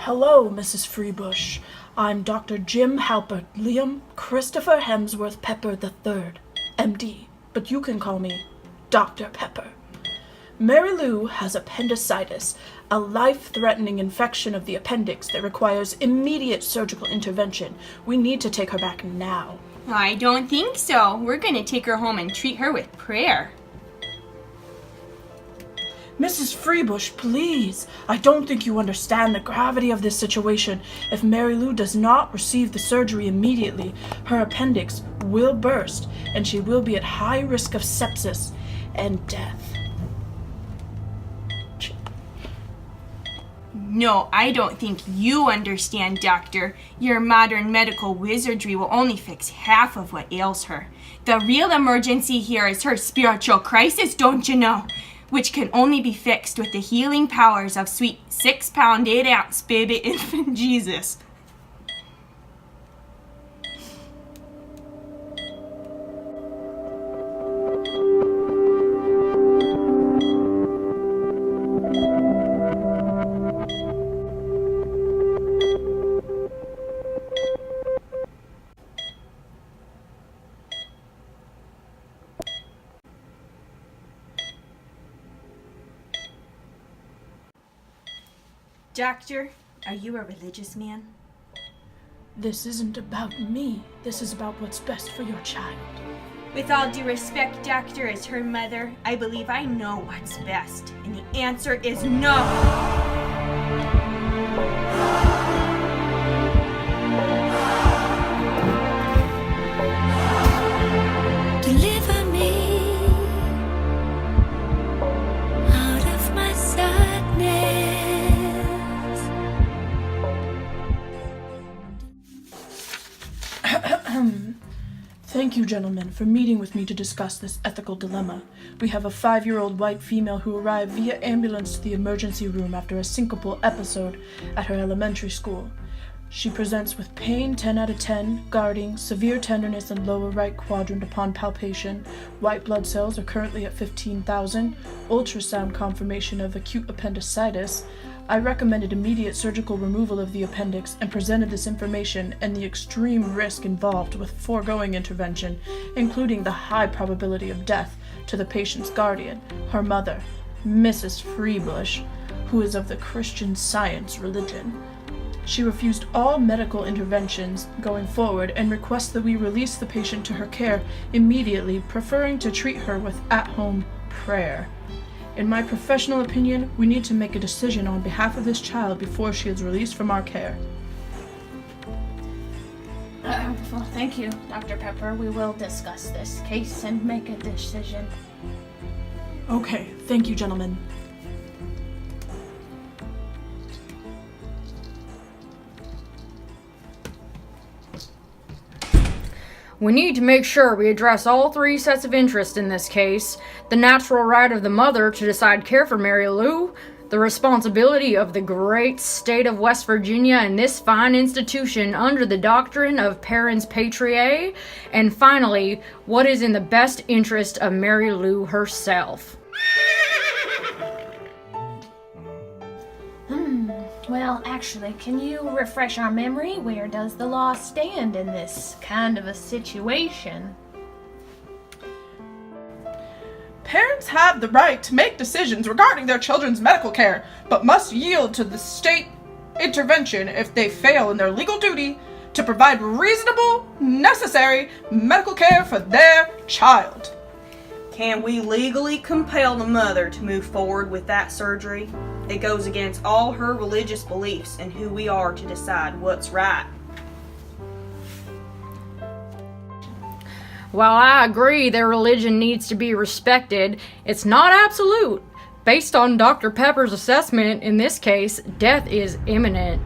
Hello, Mrs. Freebush. I'm Dr. Jim Halpert Liam Christopher Hemsworth Pepper III, MD, but you can call me Dr. Pepper. Mary Lou has appendicitis, a life-threatening infection of the appendix that requires immediate surgical intervention. We need to take her back now. I don't think so. We're going to take her home and treat her with prayer. Mrs. Freebush, please. I don't think you understand the gravity of this situation. If Mary Lou does not receive the surgery immediately, her appendix will burst, and she will be at high risk of sepsis and death. No, I don't think you understand, Doctor. Your modern medical wizardry will only fix half of what ails her. The real emergency here is her spiritual crisis, don't you know? Which can only be fixed with the healing powers of sweet 6-pound, 8-ounce baby infant Jesus. Doctor, are you a religious man? This isn't about me. This is about what's best for your child. With all due respect, Doctor, as her mother, I believe I know what's best. And the answer is no! Thank you, gentlemen, for meeting with me to discuss this ethical dilemma. We have a 5-year-old white female who arrived via ambulance to the emergency room after a syncopal episode at her elementary school. She presents with pain 10 out of 10, guarding, severe tenderness in lower right quadrant upon palpation. White blood cells are currently at 15,000, ultrasound confirmation of acute appendicitis. I recommended immediate surgical removal of the appendix and presented this information and the extreme risk involved with foregoing intervention, including the high probability of death, to the patient's guardian, her mother, Mrs. Freebush, who is of the Christian Science religion. She refused all medical interventions going forward and requests that we release the patient to her care immediately, preferring to treat her with at-home prayer. In my professional opinion, we need to make a decision on behalf of this child before she is released from our care. Well, thank you, Dr. Pepper. We will discuss this case and make a decision. Okay, thank you, gentlemen. We need to make sure we address all three sets of interest in this case: the natural right of the mother to decide care for Mary Lou, the responsibility of the great state of West Virginia and this fine institution under the doctrine of parens patriae, and finally, what is in the best interest of Mary Lou herself. Well, actually, can you refresh our memory? Where does the law stand in this kind of a situation? Parents have the right to make decisions regarding their children's medical care, but must yield to the state intervention if they fail in their legal duty to provide reasonable, necessary medical care for their child. Can we legally compel the mother to move forward with that surgery? It goes against all her religious beliefs and who we are to decide what's right. While I agree their religion needs to be respected, it's not absolute. Based on Dr. Pepper's assessment, in this case, death is imminent.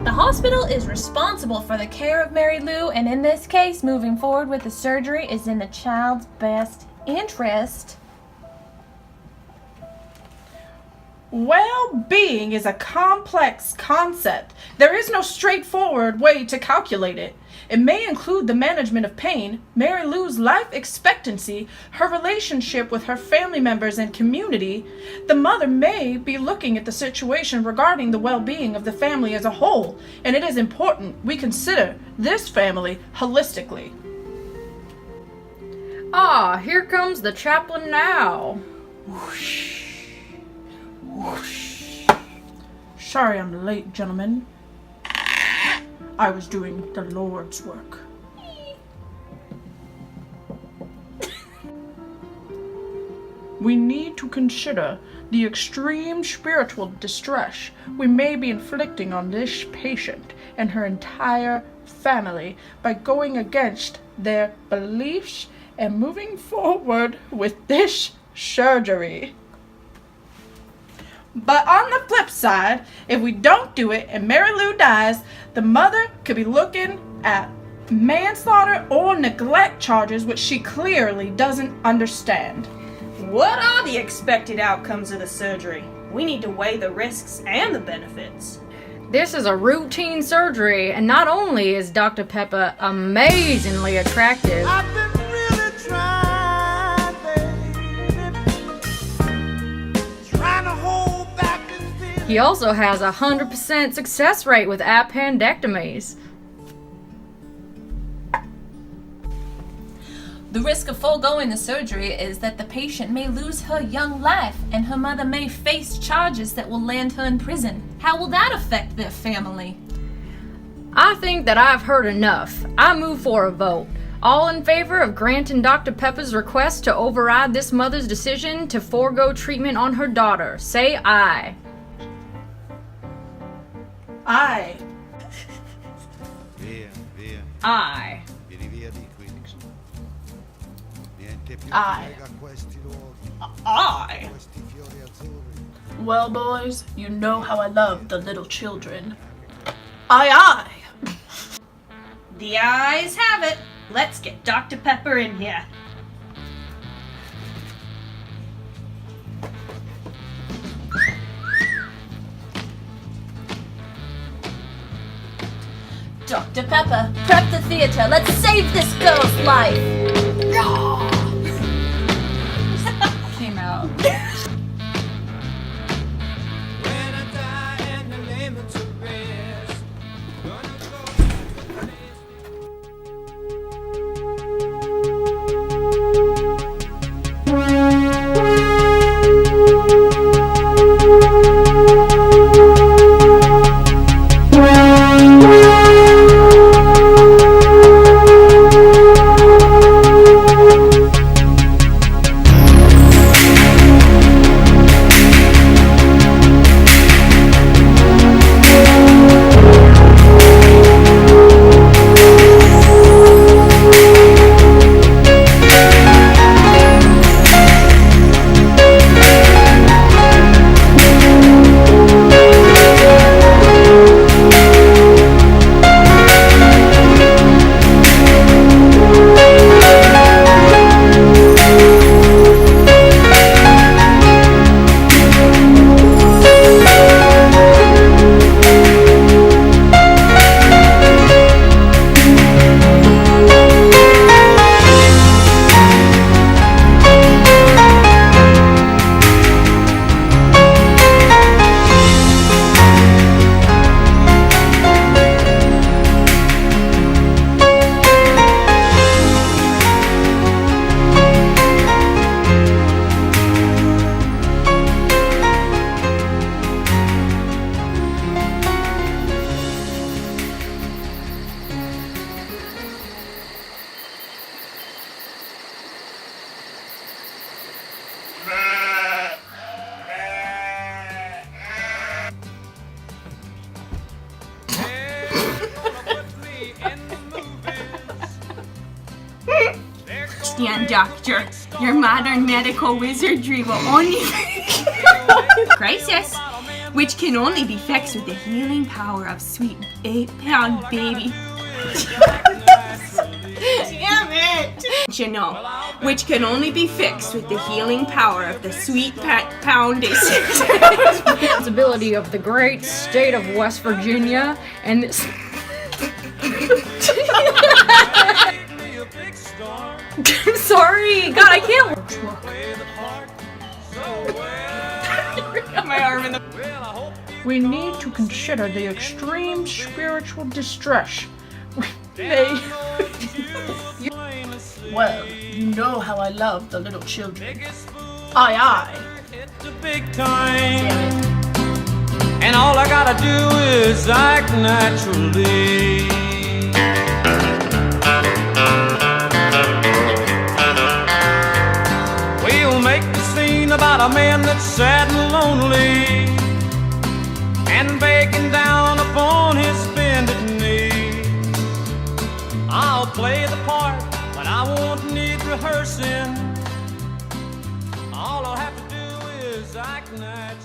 The hospital is responsible for the care of Mary Lou, and in this case, moving forward with the surgery is in the child's best interest. Well-being is a complex concept. There is no straightforward way to calculate it. It may include the management of pain, Mary Lou's life expectancy, her relationship with her family members and community. The mother may be looking at the situation regarding the well-being of the family as a whole, and it is important we consider this family holistically. Ah, here comes the chaplain now. Sorry I'm late, gentlemen. I was doing the Lord's work. We need to consider the extreme spiritual distress we may be inflicting on this patient and her entire family by going against their beliefs and moving forward with this surgery. But on the flip side, if we don't do it and Mary Lou dies, the mother could be looking at manslaughter or neglect charges, which she clearly doesn't understand. What are the expected outcomes of the surgery? We need to weigh the risks and the benefits. This is a routine surgery, and not only is Dr. Pepper amazingly attractive, I've been really trying, baby, trying to hold back this feeling. he also has a 100% success rate with appendectomies. The risk of foregoing the surgery is that the patient may lose her young life and her mother may face charges that will land her in prison. How will that affect their family? I think that I've heard enough. I move for a vote. All in favor of granting Dr. Pepper's request to override this mother's decision to forego treatment on her daughter, say aye. Aye. Via, via, Aye. vieni via di qui, Nixon. Niente più Aye. frega questi luoghi, Aye. questi fiori azzurri. Well, boys, you know how I love the little children. Aye, aye. The ayes have it. Let's get Dr. Pepper in here. Dr. Pepper, prep the theater. Let's save this girl's life. Came out. When I die and the layman to rest, gonna go. Stand, doctor. Your modern medical wizardry will only crisis, which can only be fixed with the healing power of sweet 8-pound baby. Damn it! you know, which can only be fixed with the healing power of the Sweet Pet Foundation. Responsibility of the great state of West Virginia and this. Be a big star, I'm sorry, God, I can't. play the part so well. My arm in the. Well, I hope We need to consider the extreme spiritual distress we may. Well, you know how I love the little children. Aye. hit the big time. And all I gotta do is act naturally. We'll make the scene about a man that's sad and lonely and begging down upon his bended knee. I'll play the part, but I won't need rehearsing. All I'll have to do is act natural.